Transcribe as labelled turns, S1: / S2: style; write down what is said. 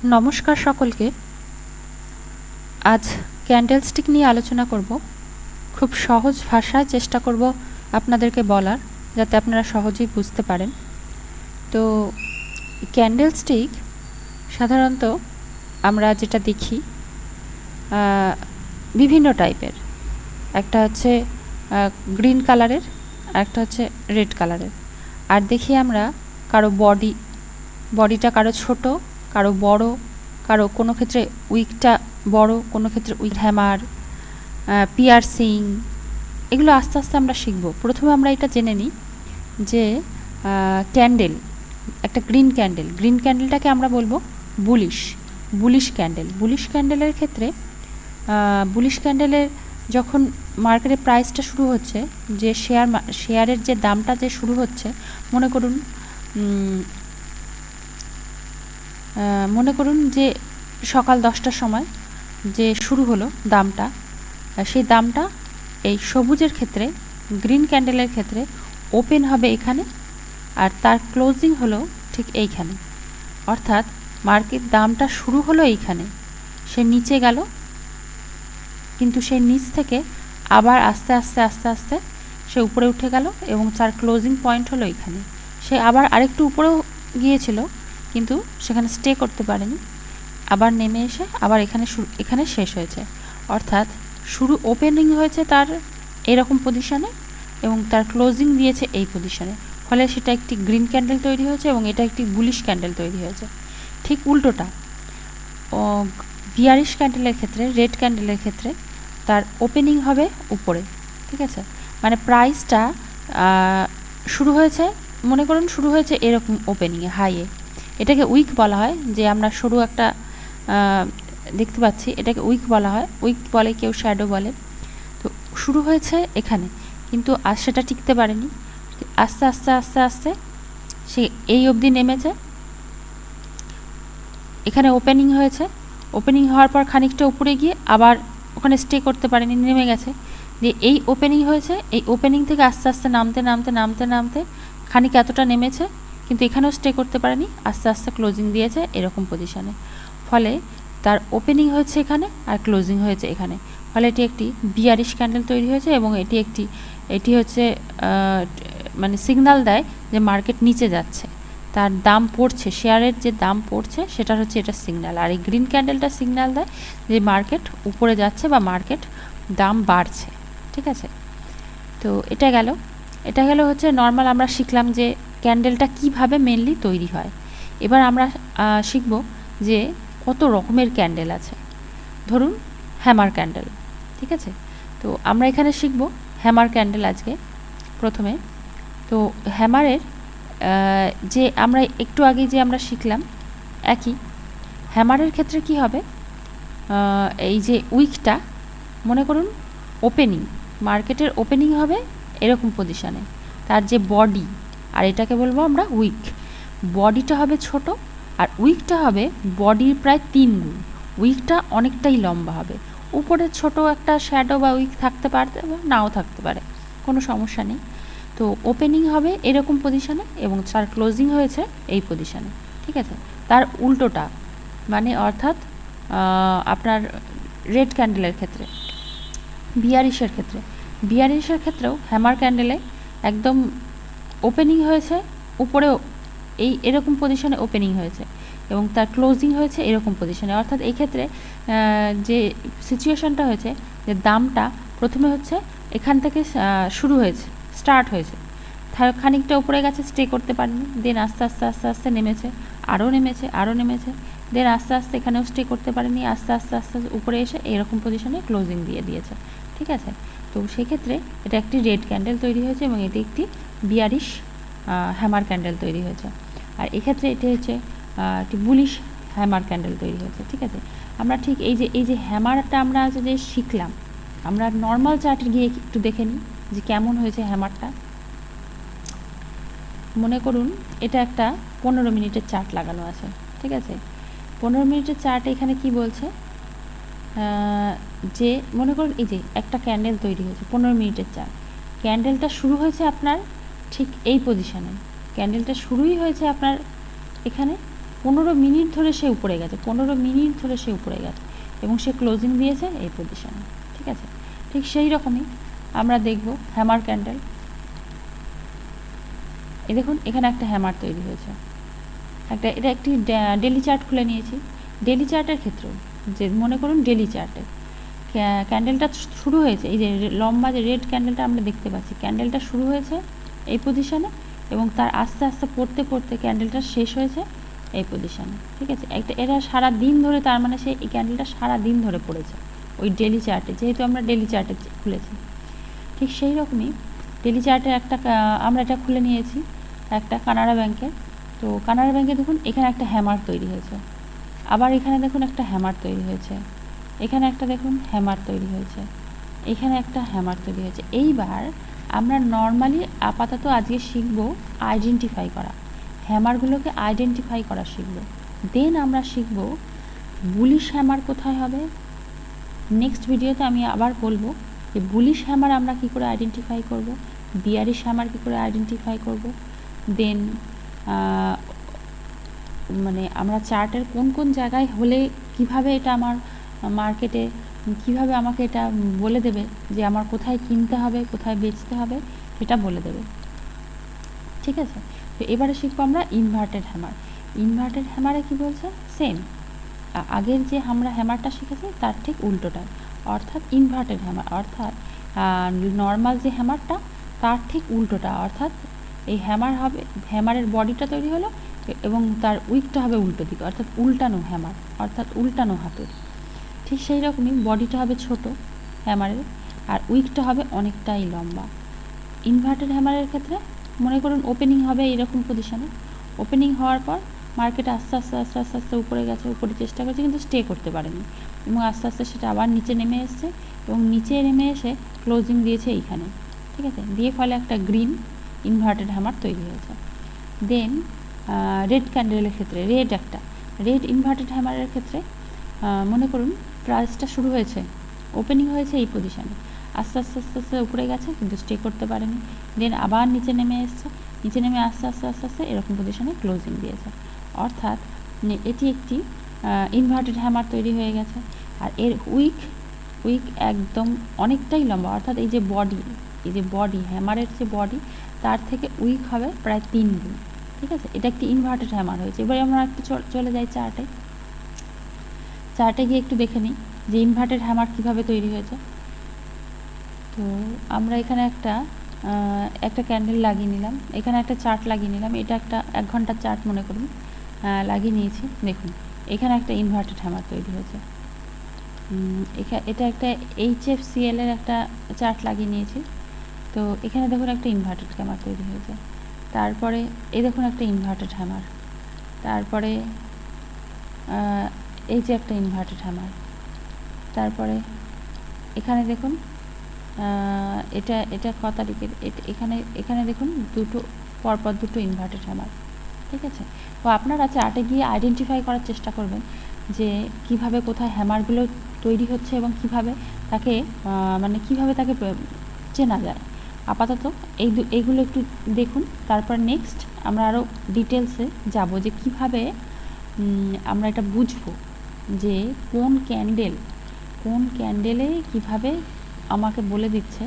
S1: নমস্কার সকলকে। আজ ক্যান্ডেলস্টিক নিয়ে আলোচনা করব। খুব সহজ ভাষায় চেষ্টা করব আপনাদেরকে বলার, যাতে আপনারা সহজেই বুঝতে পারেন। তো ক্যান্ডেলস্টিক সাধারণত আমরা যেটা দেখি বিভিন্ন টাইপের। একটা হচ্ছে গ্রিন কালারের, একটা হচ্ছে রেড কালারের। আর দেখি আমরা কারো বডিটা কারো ছোট, কারো বড়, কারো কোনো ক্ষেত্রে উইকটা বড়, কোনো ক্ষেত্রে উইক, হ্যামার, পিয়ার্সিং, এগুলো আস্তে আস্তে আমরা শিখব। প্রথমে আমরা এটা জেনে নিই যে ক্যান্ডেল, একটা গ্রিন ক্যান্ডেলটাকে আমরা বলবো বুলিশ ক্যান্ডেলের ক্ষেত্রে বুলিশ ক্যান্ডেলের যখন মার্কেটে প্রাইসটা শুরু হচ্ছে, যে শেয়ারের যে দামটা যে শুরু হচ্ছে, মনে করুন যে সকাল 10টার সময় যে শুরু হলো দামটা, সেই দামটা এই সবুজের ক্ষেত্রে, গ্রিন ক্যান্ডেলের ক্ষেত্রে ওপেন হবে এখানে, আর তার ক্লোজিং হলো ঠিক এইখানে। অর্থাৎ মার্কেট দামটা শুরু হলো এইখানে, সে নিচে গেল, কিন্তু সেই নিচ থেকে আবার আস্তে আস্তে আস্তে আস্তে সে উপরে উঠে গেল এবং তার ক্লোজিং পয়েন্ট হলো এইখানে। সে আবার আরেকটু উপরেও গিয়েছিল, কিন্তু সেখানে স্টে করতে পারেনি, আবার নেমে এসে আবার এখানে শেষ হয়েছে। অর্থাৎ শুরু ওপেনিং হয়েছে তার এরকম পজিশনে এবং তার ক্লোজিং দিয়েছে এই পজিশনে, ফলে সেটা একটি গ্রিন ক্যান্ডেল তৈরি হয়েছে এবং এটা একটি বুলিশ ক্যান্ডেল তৈরি হয়েছে। ঠিক উল্টোটা বিয়ারিশ ক্যান্ডেলের ক্ষেত্রে, রেড ক্যান্ডেলের ক্ষেত্রে তার ওপেনিং হবে উপরে, ঠিক আছে? মানে প্রাইসটা শুরু হয়েছে, মনে করুন শুরু হয়েছে এরকম ওপেনিংয়ে, হাইয়ে। এটাকে উইক বলা হয়, যে আমরা সরু একটা দেখতে পাচ্ছি, এটাকে উইক বলা হয়, উইক বলে, কেউ শ্যাডো বলে। তো শুরু হয়েছে এখানে, কিন্তু আর সেটা টিকতে পারেনি, আস্তে আস্তে আস্তে আস্তে সে এই অবধি নেমেছে, এখানে ওপেনিং হয়েছে, ওপেনিং হওয়ার পর খানিকটা উপরে গিয়ে আবার ওখানে স্টে করতে পারেনি, নেমে গেছে। দিয়ে এই ওপেনিং হয়েছে, এই ওপেনিং থেকে আস্তে আস্তে নামতে খানিক এতটা নেমেছে, কিন্তু এখানেও স্টে করতে পারেনি, আস্তে আস্তে ক্লোজিং দিয়েছে এরকম পজিশনে। ফলে তার ওপেনিং হয়েছে এখানে আর ক্লোজিং হয়েছে এখানে, ফলে এটি একটি বিয়ারিশ ক্যান্ডেল তৈরি হয়েছে এবং এটি হচ্ছে মানে সিগন্যাল দেয় যে মার্কেট নিচে যাচ্ছে, তার দাম পড়ছে, শেয়ারের যে দাম পড়ছে সেটা হচ্ছে এটা সিগন্যাল। আর এই গ্রিন ক্যান্ডেলটা সিগন্যাল দেয় যে মার্কেট উপরে যাচ্ছে বা মার্কেট দাম বাড়ছে, ঠিক আছে? তো এটা গেল হচ্ছে নর্মাল। আমরা শিখলাম যে ক্যান্ডেলটা কিভাবে মেনলি তৈরি হয়। এবার আমরা শিখব যে কত রকমের ক্যান্ডেল আছে। ধরুন হ্যামার ক্যান্ডেল, ঠিক আছে? তো আমরা এখানে শিখব হ্যামার ক্যান্ডেল আজকে প্রথমে। তো হ্যামারের যে আমরা একটু আগে যে আমরা শিখলাম, একই হ্যামারের ক্ষেত্রে কি হবে, এই যে উইকটা, মনে করুন ওপেনিং, মার্কেটের ওপেনিং হবে এরকম পজিশনে, তার যে বডি, আর এটাকে বলবো আমরা উইক, বডিটা হবে ছোট আর উইকটা হবে বডির প্রায় 3 গুণ। উইকটা অনেকটাই লম্বা হবে, উপরে ছোট একটা শ্যাডো বা উইক থাকতে পারে বা নাও থাকতে পারে, কোনো সমস্যা নেই। তো ওপেনিং হবে এরকম পজিশনে এবং তার ক্লোজিং হয়েছে এই পজিশনে, ঠিক আছে? তার উল্টোটা, মানে অর্থাৎ আপনার রেড ক্যান্ডেলের ক্ষেত্রে, বিয়ারিশের ক্ষেত্রেও হ্যামার ক্যান্ডেলে একদম ওপেনিং হয়েছে উপরেও এরকম পজিশনে ওপেনিং হয়েছে এবং তার ক্লোজিং হয়েছে এরকম পজিশনে। অর্থাৎ এই ক্ষেত্রে যে সিচুয়েশনটা হয়েছে, যে দামটা প্রথমে হচ্ছে এখান থেকে স্টার্ট হয়েছে, খানিকটা উপরে গেছে, স্টে করতে পারেনি, দেন আস্তে আস্তে আস্তে আস্তে নেমেছে, আরও নেমেছে, দেন আস্তে আস্তে এখানেও স্টে করতে পারেনি, আস্তে আস্তে আস্তে উপরে এসে এরকম পজিশনে ক্লোজিং দিয়ে দিয়েছে, ঠিক আছে? তো সেক্ষেত্রে এটা একটি রেড ক্যান্ডেল তৈরি হয়েছে এবং এটি একটি বিয়ারিশ হ্যামার ক্যান্ডেল তৈরি হয়েছে। আর এক্ষেত্রে এটি হচ্ছে একটি বুলিশ হ্যামার ক্যান্ডেল তৈরি হয়েছে, ঠিক আছে? আমরা ঠিক এই যে হ্যামারটা আমরা যে শিখলাম, আমরা নর্মাল চার্টে গিয়ে একটু দেখে নিই যে কেমন হয়েছে হ্যামারটা। মনে করুন এটা একটা 15 মিনিটের চার্ট লাগানো আছে, ঠিক আছে? 15 মিনিটের চার্টে এখানে কি বলছে, যে মনে করুন এই যে একটা ক্যান্ডেল তৈরি হয়েছে 15 মিনিটের চার্ট, ক্যান্ডেলটা শুরু হয়েছে আপনার ঠিক এই পজিশনে, ক্যান্ডেলটা শুরুই হয়েছে আপনার এখানে, 15 মিনিট ধরে সে উপরে গেছে, 15 মিনিট ধরে সে উপরে গেছে এবং সে ক্লোজিং দিয়েছে এই পজিশনে। ঠিক আছে, ঠিক সেই রকমই আমরা দেখব হ্যামার ক্যান্ডেল। এই দেখুন এখানে একটা হ্যামার তৈরি হয়েছে, এটা একটি ডেলি চার্ট খুলে নিয়েছি। ডেলি চার্টের ক্ষেত্রেও যে মনে করুন ডেলি চার্টে ক্যান্ডেলটা শুরু হয়েছে, এই যে লম্বা যে রেড ক্যান্ডেলটা আমরা দেখতে পাচ্ছি, ক্যান্ডেলটা শুরু হয়েছে এই পজিশনে এবং তার আস্তে আস্তে পড়তে পড়তে ক্যান্ডেলটা শেষ হয়েছে এই পজিশনে। ঠিক আছে, এটা সারা দিন ধরে, তার মানে সে এই ক্যান্ডেলটা সারা দিন ধরে পড়েছে ওই ডেলি চার্টে, যেহেতু আমরা ডেলি চার্টে খুলেছি। ঠিক সেই রকমই ডেলি চার্টে আমরা এটা খুলে নিয়েছি একটা কানাড়া ব্যাংকের। তো কানাড়া ব্যাংকে দেখুন এখানে একটা হ্যামার তৈরি হয়েছে, আবার এখানে দেখুন একটা হ্যামার তৈরি হয়েছে, এখানে একটা দেখুন হ্যামার তৈরি হয়েছে, এখানে একটা হ্যামার তৈরি হয়েছে। এইবার আমরা নর্মালি আপাতত আজকে শিখব আইডেন্টিফাই করা, হ্যামারগুলোকে আইডেন্টিফাই করা শিখব। দেন আমরা শিখব বুলিশ হ্যামার কোথায় হবে। নেক্সট ভিডিওতে আমি আবার বলবো যে বুলিশ হ্যামার আমরা কি করে আইডেন্টিফাই করব, বিয়ারিশ হ্যামার কি করে আইডেন্টিফাই করব। দেন মানে আমরা চার্টের কোন কোন জায়গায় হলে কিভাবে এটা আমার মার্কেটে কিভাবে আমাকে এটা বলে দেবে যে আমার কোথায় কিনতে হবে কোথায় বেচতে হবে, সেটা বলে দেবে। ঠিক আছে, তো এবারে শিখবো আমরা ইনভার্টেড হ্যামার। ইনভার্টেড হ্যামারে কি বলছে, সেম আগের যে আমরা হ্যামারটা শিখেছি তার ঠিক উল্টোটা, অর্থাৎ ইনভার্টেড হ্যামার, অর্থাৎ নর্মাল যে হ্যামারটা তার ঠিক উল্টোটা, অর্থাৎ এই হ্যামার হবে, হ্যামারের বডিটা তৈরি হলো এবং তার উইকটা হবে উল্টো দিকে, অর্থাৎ উল্টানো হ্যামার, অর্থাৎ উল্টানো হাতের। ঠিক সেই রকমই বডিটা হবে ছোট হ্যামারের আর উইকটা হবে অনেকটাই লম্বা। ইনভার্টেড হ্যামারের ক্ষেত্রে মনে করুন ওপেনিং হবে এরকম পজিশনে, ওপেনিং হওয়ার পর মার্কেট আস্তে আস্তে আস্তে আস্তে আস্তে উপরে গেছে, উপরে চেষ্টা করছে কিন্তু স্টে করতে পারেনি এবং আস্তে আস্তে সেটা আবার নিচে নেমে এসছে এবং নিচে নেমে এসে ক্লোজিং দিয়েছে এইখানে। ঠিক আছে, দিয়ে ফলে একটা গ্রিন ইনভার্টেড হ্যামার তৈরি হয়েছে। দেন রেড ক্যান্ডেলের ক্ষেত্রে রেড ইনভার্টেড হ্যামারের ক্ষেত্রে মনে করুন প্রাইসটা শুরু হয়েছে, ওপেনিং হয়েছে এই পজিশানে, আস্তে আস্তে আস্তে আস্তে উপরে গেছে কিন্তু স্টে করতে পারেনি, দেন আবার নিচে নেমে এসছে, নিচে নেমে আস্তে আস্তে আস্তে আস্তে এরকম পজিশনে ক্লোজিং দিয়েছে, অর্থাৎ এটি একটি ইনভার্টেড হ্যামার তৈরি হয়ে গেছে। আর এর উইক একদম অনেকটাই লম্বা, অর্থাৎ এই যে বডি হ্যামারের যে বডি তার থেকে উইক হবে প্রায় 3 গুণ। ঠিক আছে, এটা একটি ইনভার্টেড হ্যামার হয়েছে। এবারে আমরা একটু চলে যাই চার্টে গিয়ে একটু দেখে নিই যে ইনভার্টেড হ্যামার কীভাবে তৈরি হয়েছে। তো আমরা এখানে একটা ক্যান্ডেল লাগিয়ে নিলাম, এখানে একটা চার্ট লাগিয়ে নিলাম, এটা একটা 1 ঘন্টার চার্ট মনে করুন লাগিয়ে নিয়েছি। দেখুন এখানে একটা ইনভার্টেড হ্যামার তৈরি হয়েছে, এটা একটা HFCL এর একটা চার্ট লাগিয়ে নিয়েছি। তো এখানে দেখুন একটা ইনভার্টেড হ্যামার তৈরি হয়েছে, তারপরে এই দেখুন একটা ইনভার্টেড হ্যামার, তারপরে এই যে একটা ইনভার্টেড হ্যামার, তারপরে এখানে দেখুন এটা ক তারিখের, এখানে দেখুন পরপর দুটো ইনভার্টেড হ্যামার। ঠিক আছে, তো আপনারা চার্টে গিয়ে আইডেন্টিফাই করার চেষ্টা করবেন যে কিভাবে কোথায় হ্যামারগুলো তৈরি হচ্ছে এবং কিভাবে তাকে কিভাবে তাকে চেনা যায়। আপাতত এইগুলো একটু দেখুন, তারপর নেক্সট আমরা আরও ডিটেলসে যাব যে কিভাবে আমরা এটা বুঝবো যে কোন ক্যান্ডেলে কিভাবে আমাকে বলে দিচ্ছে